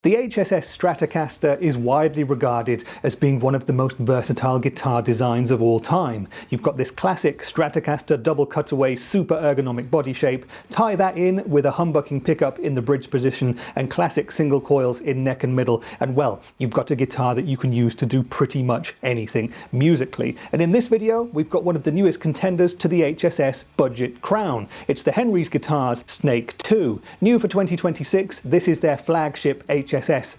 The HSS Stratocaster is widely regarded as being one of the most versatile guitar designs of all time. You've got this classic Stratocaster double cutaway super ergonomic body shape, tie that in with a humbucking pickup in the bridge position and classic single coils in neck and middle, and well, you've got a guitar that you can use to do pretty much anything musically. And in this video, we've got one of the newest contenders to the HSS budget crown. It's the Hendrix Guitars Snake 2. New for 2026, this is their flagship HSS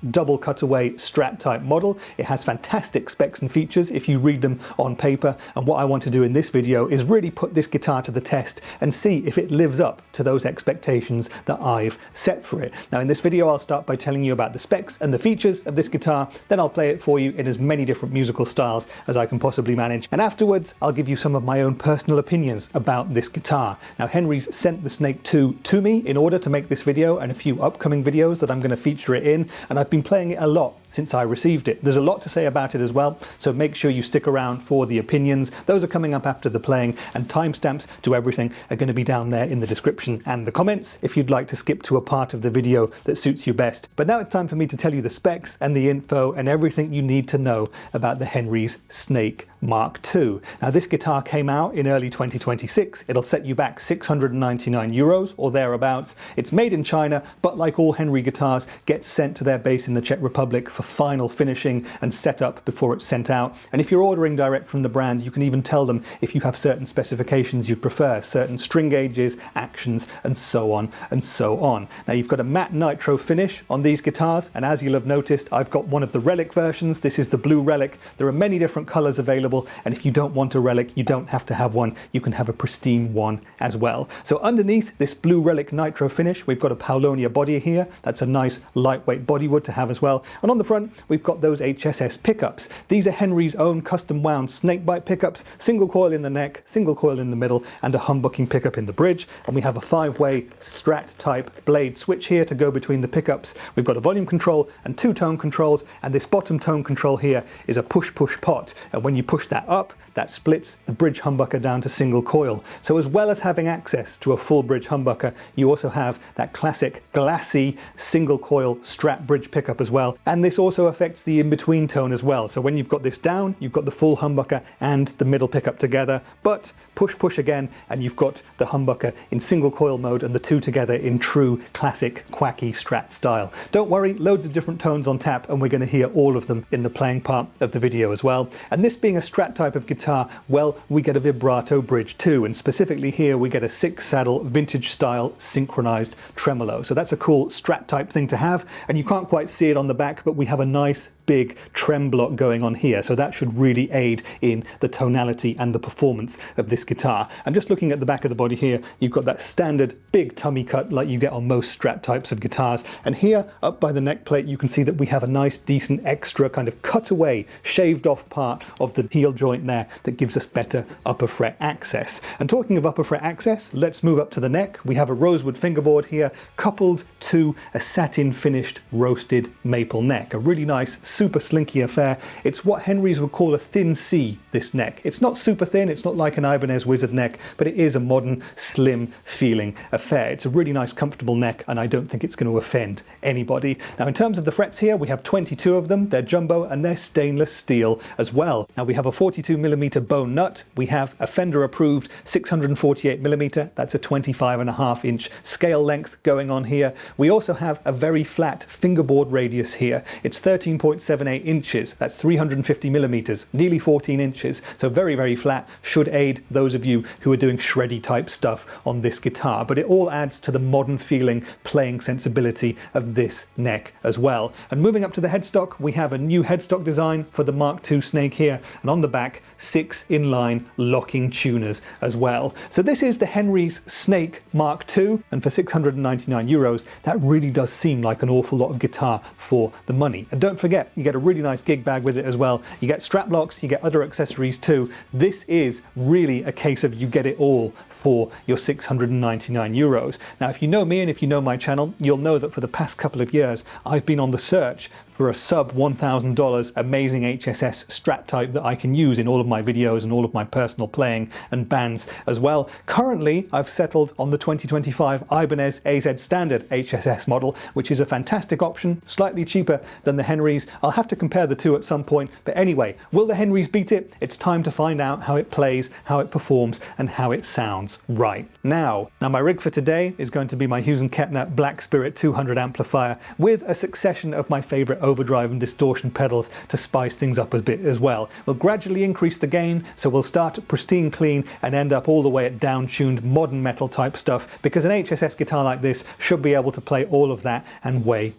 double cutaway Strat type model. It has fantastic specs and features if you read them on paper, and what I want to do in this video is really put this guitar to the test and see if it lives up to those expectations that I've set for it. Now in this video I'll start by telling you about the specs and the features of this guitar, then I'll play it for you in as many different musical styles as I can possibly manage, and afterwards I'll give you some of my own personal opinions about this guitar. Now Hendrix sent the Snake 2 to me in order to make this video and a few upcoming videos that I'm going to feature it in, and I've been playing it a lot since I received it. There's a lot to say about it as well, so make sure you stick around for the opinions. Those are coming up after the playing, and timestamps to everything are going to be down there in the description and the comments if you'd like to skip to a part of the video that suits you best. But now it's time for me to tell you the specs and the info and everything you need to know about the Hendrix Snake Mark II. Now this guitar came out in early 2026. It'll set you back 699 euros or thereabouts. It's made in China, but like all Hendrix guitars, gets sent to their base in the Czech Republic for final finishing and setup before it's sent out. And if you're ordering direct from the brand, you can even tell them if you have certain specifications you prefer, certain string gauges, actions, and so on and so on. Now you've got a matte nitro finish on these guitars, and as you'll have noticed, I've got one of the Relic versions. This is the Blue Relic. There are many different colors available, and if you don't want a Relic, you don't have to have one. You can have a pristine one as well. So underneath this Blue Relic nitro finish, we've got a Paulownia body here. That's a nice lightweight bodywood to have as well. And on the front, we've got those HSS pickups. These are Hendrix's own custom wound snakebite pickups, single coil in the neck, single coil in the middle, and a humbucking pickup in the bridge. And we have a 5-way Strat type blade switch here to go between the pickups. We've got a volume control and 2 tone controls, and this bottom tone control here is a push-push pot. And when you push that up, that splits the bridge humbucker down to single coil. So as well as having access to a full bridge humbucker, you also have that classic glassy single coil Strat bridge pickup as well. And this also affects the in-between tone as well. So when you've got this down, you've got the full humbucker and the middle pickup together, but push again, and you've got the humbucker in single coil mode and the two together in true classic quacky Strat style. Don't worry, loads of different tones on tap, and we're going to hear all of them in the playing part of the video as well. And this being a Strat type of guitar, well, we get a vibrato bridge too, and specifically here we get a 6-saddle vintage style synchronized tremolo. So that's a cool Strat type thing to have, and you can't quite see it on the back, but we have a nice big trem block going on here, so that should really aid in the tonality and the performance of this guitar. And just looking at the back of the body here, you've got that standard big tummy cut like you get on most Strat types of guitars, and here up by the neck plate you can see that we have a nice decent extra kind of cutaway shaved off part of the heel joint there that gives us better upper fret access. And talking of upper fret access, let's move up to the neck. We have a rosewood fingerboard here coupled to a satin finished roasted maple neck, a really nice super slinky affair. It's what Hendrix would call a thin C, this neck. It's not super thin, it's not like an Ibanez Wizard neck, but it is a modern, slim feeling affair. It's a really nice, comfortable neck, and I don't think it's going to offend anybody. Now in terms of the frets here, we have 22 of them. They're jumbo and they're stainless steel as well. Now we have a 42mm bone nut. We have a Fender approved 648mm. That's a 25.5-inch scale length going on here. We also have a very flat fingerboard radius here. It's 13.78 inches. That's 350mm, nearly 14 inches. So very, very flat. Should aid those of you who are doing shreddy type stuff on this guitar. But it all adds to the modern feeling playing sensibility of this neck as well. And moving up to the headstock, we have a new headstock design for the Mark II Snake here. And on the back, 6 inline locking tuners as well. So this is the Hendrix Snake Mark II, and for 699 euros, that really does seem like an awful lot of guitar for the money. And don't forget, you get a really nice gig bag with it as well. You get strap locks, you get other accessories too. This is really a case of you get it all for your 699 euros. Now, if you know me and if you know my channel, you'll know that for the past couple of years, I've been on the search for a sub $1,000 amazing HSS Strat type that I can use in all of my videos and all of my personal playing and bands as well. Currently, I've settled on the 2025 Ibanez AZ Standard HSS model, which is a fantastic option, slightly cheaper than the Henrys. I'll have to compare the two at some point, but anyway, will the Henrys beat it? It's time to find out how it plays, how it performs, and how it sounds right now. My rig for today is going to be my Hughes & Kettner Black Spirit 200 amplifier with a succession of my favorite overdrive and distortion pedals to spice things up a bit as well. We'll gradually increase the gain, so we'll start at pristine clean and end up all the way at down-tuned modern metal type stuff, because an HSS guitar like this should be able to play all of that and way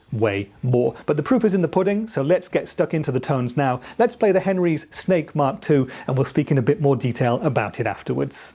more. But the proof is in the pudding, so let's get stuck into the tones now. Let's play the Henry's Snake Mark II, and we'll speak in a bit more detail about it afterwards.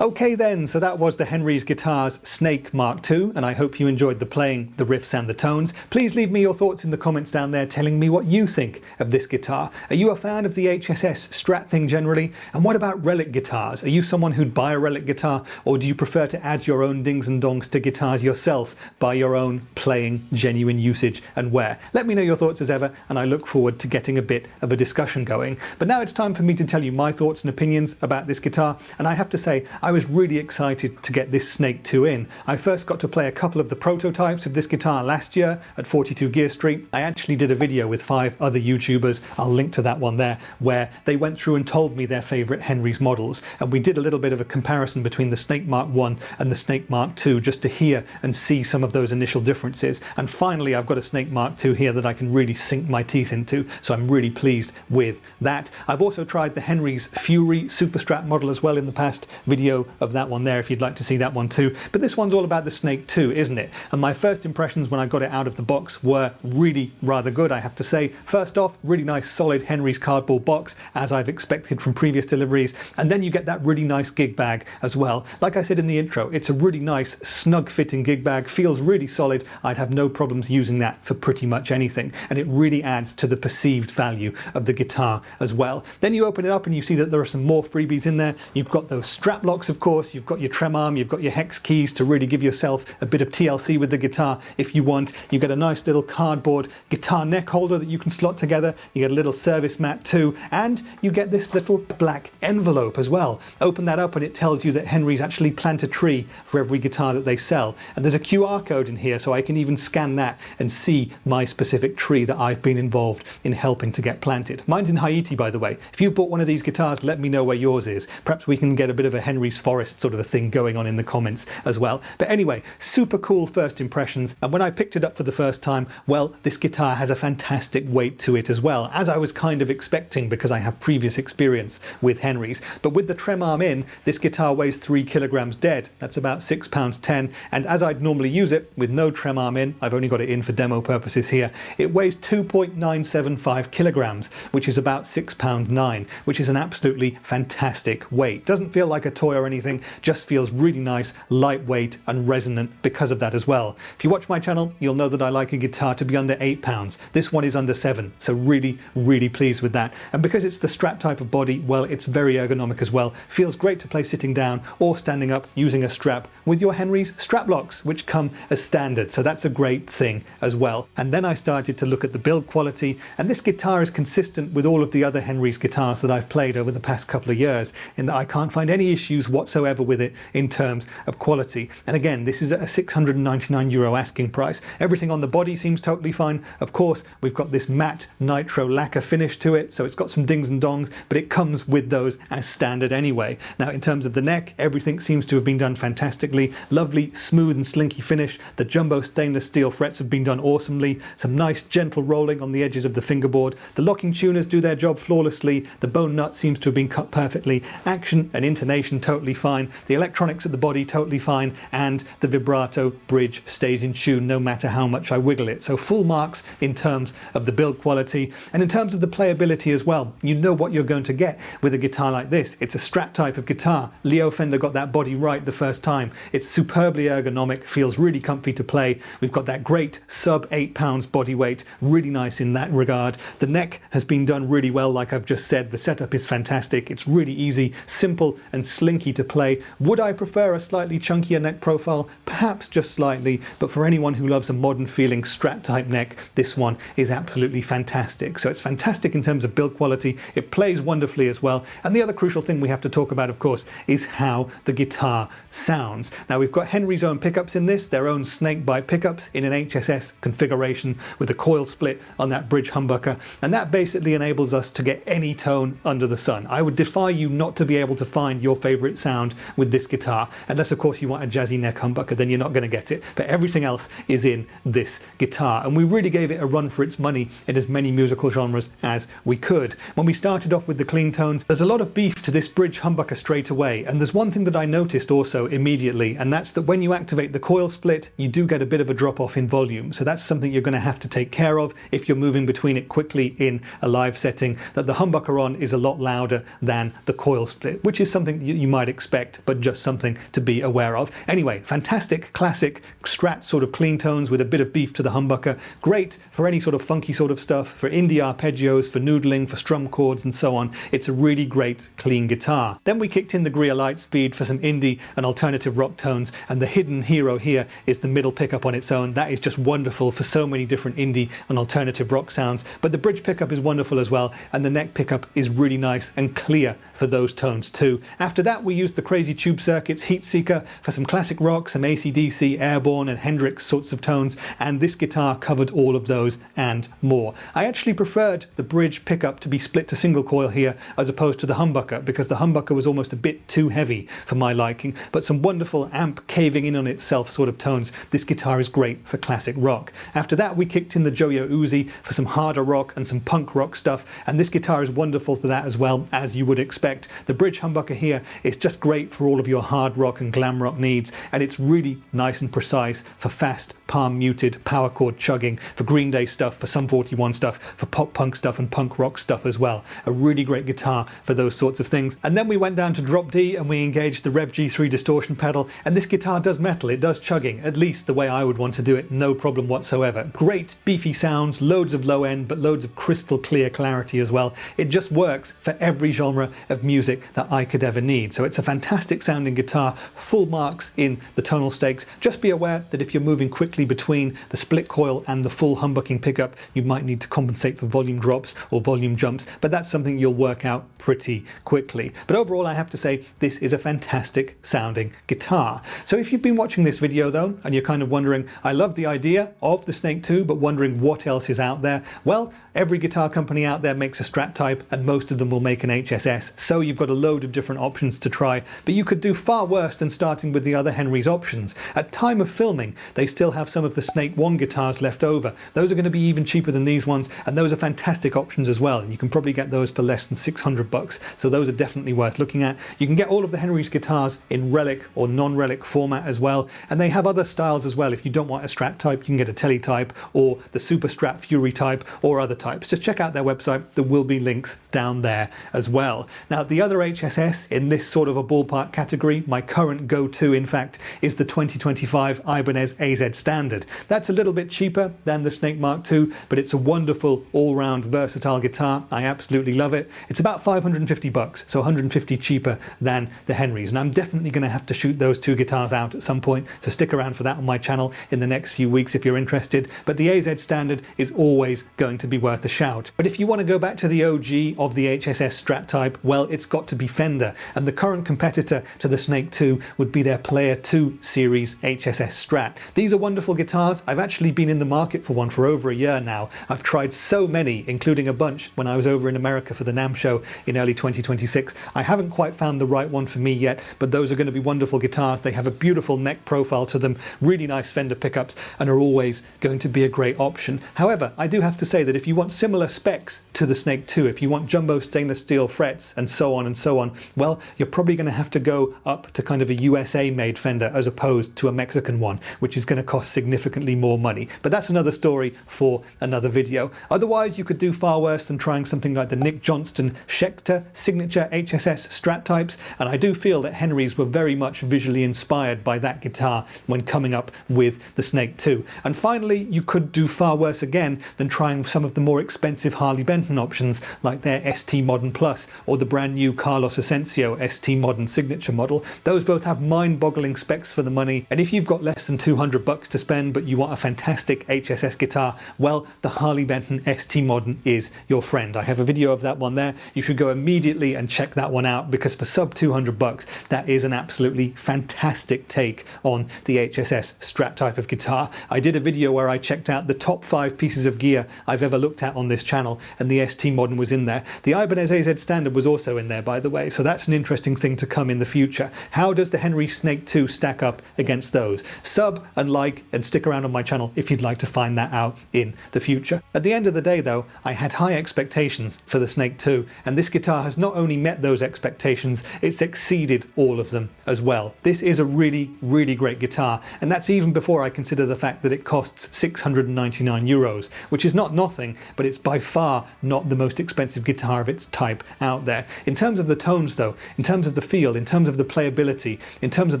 Okay then, so that was the Hendrix Guitars Snake Mark II, and I hope you enjoyed the playing, the riffs and the tones. Please leave me your thoughts in the comments down there telling me what you think of this guitar. Are you a fan of the HSS Strat thing generally? And what about Relic guitars? Are you someone who'd buy a Relic guitar, or do you prefer to add your own dings and dongs to guitars yourself by your own playing, genuine usage and wear? Let me know your thoughts as ever, and I look forward to getting a bit of a discussion going. But now it's time for me to tell you my thoughts and opinions about this guitar, and I have to say, I was really excited to get this Snake 2 in. I first got to play a couple of the prototypes of this guitar last year at 42 Gear Street. I actually did a video with 5 other YouTubers, I'll link to that one there, where they went through and told me their favourite Hendrix models, and we did a little bit of a comparison between the Snake Mark I and the Snake Mark II just to hear and see some of those initial differences. And finally I've got a Snake Mark II here that I can really sink my teeth into, so I'm really pleased with that. I've also tried the Hendrix Fury Super Strat model as well in the past, video of that one there if you'd like to see that one too. But this one's all about the Snake 2, isn't it? And my first impressions when I got it out of the box were really rather good, I have to say. First off, really nice solid Hendrix cardboard box, as I've expected from previous deliveries, and then you get that really nice gig bag as well. Like I said in the intro, it's a really nice snug fitting gig bag, feels really solid. I'd have no problems using that for pretty much anything, and it really adds to the perceived value of the guitar as well. Then you open it up and you see that there are some more freebies in there. You've got those strap locks, of course, you've got your trem arm, you've got your hex keys to really give yourself a bit of TLC with the guitar if you want. You get a nice little cardboard guitar neck holder that you can slot together, you get a little service mat too, and you get this little black envelope as well. Open that up and it tells you that Hendrix actually plant a tree for every guitar that they sell, and there's a QR code in here so I can even scan that and see my specific tree that I've been involved in helping to get planted. Mine's in Haiti, by the way. If you bought one of these guitars, let me know where yours is. Perhaps we can get a bit of a Hendrix forest sort of a thing going on in the comments as well. But anyway, super cool first impressions, and when I picked it up for the first time, well, this guitar has a fantastic weight to it as well, as I was kind of expecting because I have previous experience with Hendrix. But with the trem arm in, this guitar weighs 3 kilograms dead. That's about 6 pounds 10, and as I'd normally use it with no trem arm in, I've only got it in for demo purposes here, it weighs 2.975 kilograms, which is about 6 pound 9, which is an absolutely fantastic weight. Doesn't feel like a toy or anything, just feels really nice, lightweight and resonant because of that as well. If you watch my channel, you'll know that I like a guitar to be under 8 pounds. This one is under 7, so really pleased with that. And because it's the Strat type of body, well, it's very ergonomic as well. Feels great to play sitting down or standing up using a strap with your Hendrix strap locks, which come as standard, so that's a great thing as well. And then I started to look at the build quality, and this guitar is consistent with all of the other Hendrix guitars that I've played over the past couple of years, in that I can't find any issues whatsoever with it in terms of quality. And again, this is at a €699 asking price. Everything on the body seems totally fine. Of course, we've got this matte nitro lacquer finish to it, so it's got some dings and dongs, but it comes with those as standard anyway. Now, in terms of the neck, everything seems to have been done fantastically. Lovely, smooth and slinky finish. The jumbo stainless steel frets have been done awesomely. Some nice gentle rolling on the edges of the fingerboard. The locking tuners do their job flawlessly. The bone nut seems to have been cut perfectly. Action and intonation totally fine. The electronics at the body totally fine, and the vibrato bridge stays in tune no matter how much I wiggle it. So full marks in terms of the build quality, and in terms of the playability as well. You know what you're going to get with a guitar like this. It's a Strat type of guitar. Leo Fender got that body right the first time. It's superbly ergonomic, feels really comfy to play. We've got that great sub 8 pounds body weight, really nice in that regard. The neck has been done really well, like I've just said. The setup is fantastic. It's really easy, simple and slinky to play. Would I prefer a slightly chunkier neck profile? Perhaps just slightly, but for anyone who loves a modern feeling Strat type neck, this one is absolutely fantastic. So it's fantastic in terms of build quality. It plays wonderfully as well. And the other crucial thing we have to talk about, of course, is how the guitar sounds. Now, we've got Henry's own pickups in this, their own snake bite pickups in an HSS configuration with a coil split on that bridge humbucker, and that basically enables us to get any tone under the sun. I would defy you not to be able to find your favorite sound with this guitar, unless of course you want a jazzy neck humbucker, then you're not going to get it. But everything else is in this guitar, and we really gave it a run for its money in as many musical genres as we could. When we started off with the clean tones, there's a lot of beef to this bridge humbucker straight away, and there's one thing that I noticed also immediately, and that's that when you activate the coil split, you do get a bit of a drop off in volume. So that's something you're going to have to take care of if you're moving between it quickly in a live setting, that the humbucker on is a lot louder than the coil split, which is something you might expect, but just something to be aware of. Anyway, fantastic, classic Strat sort of clean tones with a bit of beef to the humbucker. Great for any sort of funky sort of stuff, for indie arpeggios, for noodling, for strum chords and so on. It's a really great clean guitar. Then we kicked in the Greer Lightspeed for some indie and alternative rock tones, and the hidden hero here is the middle pickup on its own. That is just wonderful for so many different indie and alternative rock sounds, but the bridge pickup is wonderful as well, and the neck pickup is really nice and clear for those tones too. After that, we used the Crazy Tube Circuits Heat Seeker for some classic rock, some AC/DC, Airbourne and Hendrix sorts of tones, and this guitar covered all of those and more. I actually preferred the bridge pickup to be split to single coil here as opposed to the humbucker, because the humbucker was almost a bit too heavy for my liking, but some wonderful amp caving in on itself sort of tones. This guitar is great for classic rock. After that, we kicked in the Joyo Uzi for some harder rock and some punk rock stuff, and this guitar is wonderful for that as well, as you would expect. The bridge humbucker here is just great for all of your hard rock and glam rock needs, and it's really nice and precise for fast, palm muted, power chord chugging, for Green Day stuff, for Sum 41 stuff, for pop punk stuff and punk rock stuff as well. A really great guitar for those sorts of things. And then we went down to drop D and we engaged the Rev G3 distortion pedal, and this guitar does metal, it does chugging, at least the way I would want to do it, no problem whatsoever. Great beefy sounds, loads of low end, but loads of crystal clear clarity as well. It just works for every genre of music that I could ever need. So it's a fantastic sounding guitar, full marks in the tonal stakes. Just be aware that if you're moving quickly between the split coil and the full humbucking pickup, you might need to compensate for volume drops or volume jumps, but that's something you'll work out pretty quickly. But overall, I have to say, this is a fantastic sounding guitar. So if you've been watching this video though, and you're kind of wondering, I love the idea of the Snake 2, but wondering what else is out there, well, every guitar company out there makes a Strat type, and most of them will make an HSS, so you've got a load of different options to try, but you could do far worse than starting with the other Henry's options. At time of filming, they still have some of the Snake 1 guitars left over. Those are going to be even cheaper than these ones, and those are fantastic options as well, and you can probably get those for less than 600 bucks, so those are definitely worth looking at. You can get all of the Henry's guitars in relic or non-relic format as well, and they have other styles as well. If you don't want a Strat type, you can get a Tele type, or the Super Strat Fury type, or other types. Just check out their website, there will be links down there as well. Now, the other HSS in this sort of a ballpark category, my current go-to in fact, is the 2025 Ibanez AZ Standard. That's a little bit cheaper than the Snake Mark II, but it's a wonderful all-round versatile guitar. I absolutely love it. It's about 550 bucks, so 150 cheaper than the Henry's, and I'm definitely going to have to shoot those two guitars out at some point, so stick around for that on my channel in the next few weeks if you're interested. But the AZ Standard is always going to be worth a shout. But if you want to go back to the OG of the HSS Strat type, well, it's got to be Fender, and the current competitor to the Snake 2 would be their Player 2 series HSS Strat. These are wonderful guitars. I've actually been in the market for one for over a year now. I've tried so many, including a bunch when I was over in America for the NAMM show in early 2026. I haven't quite found the right one for me yet, but those are going to be wonderful guitars. They have a beautiful neck profile to them, really nice Fender pickups, and are always going to be a great option. However, I do have to say that if you want similar specs to the Snake 2, if you want jumbo stainless steel frets and so on, well, you're probably going to have to go up to kind of a USA made Fender as opposed to a Mexican one, which is going to cost significantly more money. But that's another story for another video. Otherwise, you could do far worse than trying something like the Nick Johnston Schecter signature HSS Strat types, and I do feel that Henry's were very much visually inspired by that guitar when coming up with the Snake 2. And finally, you could do far worse again than trying some of the more expensive Harley Benton options like their ST Modern Plus or the brand new Carlos Asensio ST Modern Signature model. Those both have mind-boggling specs for the money, and if you've got less than 200 bucks to spend but you want a fantastic HSS guitar, well, the Harley Benton ST Modern is your friend. I have a video of that one there. You should go immediately and check that one out, because for sub 200 bucks, that is an absolutely fantastic take on the HSS Strat type of guitar. I did a video where I checked out the top 5 pieces of gear I've ever looked at on this channel, and the ST Modern was in there. The Ibanez AZ Standard was also in there, by the way, so that's an interesting thing to come in the future. How does the Henry Snake 2 stack up against those? Sub and like and stick around on my channel if you'd like to find that out in the future. At the end of the day though, I had high expectations for the Snake 2, and this guitar has not only met those expectations, it's exceeded all of them as well. This is a really, really great guitar, and that's even before I consider the fact that it costs 699 euros, which is not nothing, but it's by far not the most expensive guitar of its type out there. In terms of the tones though, in terms of the feel, in terms of the playability, in terms of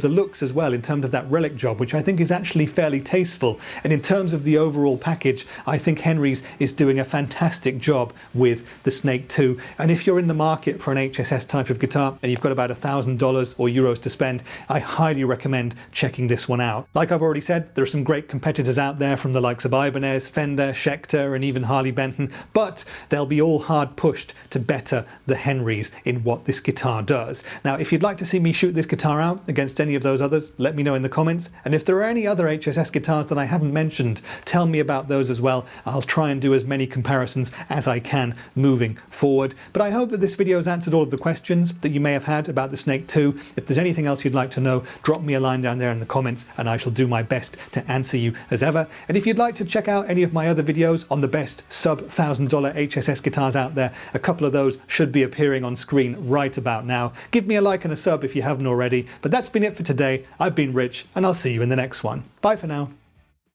the looks as well, in terms of that relic job, which I think is actually fairly tasteful, and in terms of the overall package, I think Hendrix is doing a fantastic job with the Snake 2. And if you're in the market for an HSS type of guitar and you've got about $1,000 or euros to spend, I highly recommend checking this one out. Like I've already said, there are some great competitors out there from the likes of Ibanez, Fender, Schecter, and even Harley Benton, but they'll be all hard pushed to better the Hendrix in what this guitar does. Now, if you'd like to see me shoot this guitar out against any of those others, let me know in the comments. And if there are any other HSS guitars that I haven't mentioned, tell me about those as well. I'll try and do as many comparisons as I can moving forward. But I hope that this video has answered all of the questions that you may have had about the Snake 2. If there's anything else you'd like to know, drop me a line down there in the comments and I shall do my best to answer you as ever. And if you'd like to check out any of my other videos on the best sub $1,000 HSS guitars out there, a couple of those should be appearing on screen right about now. Give me a like and a sub if you haven't already. But that's been it for today. I've been Rich, and I'll see you in the next one. Bye for now.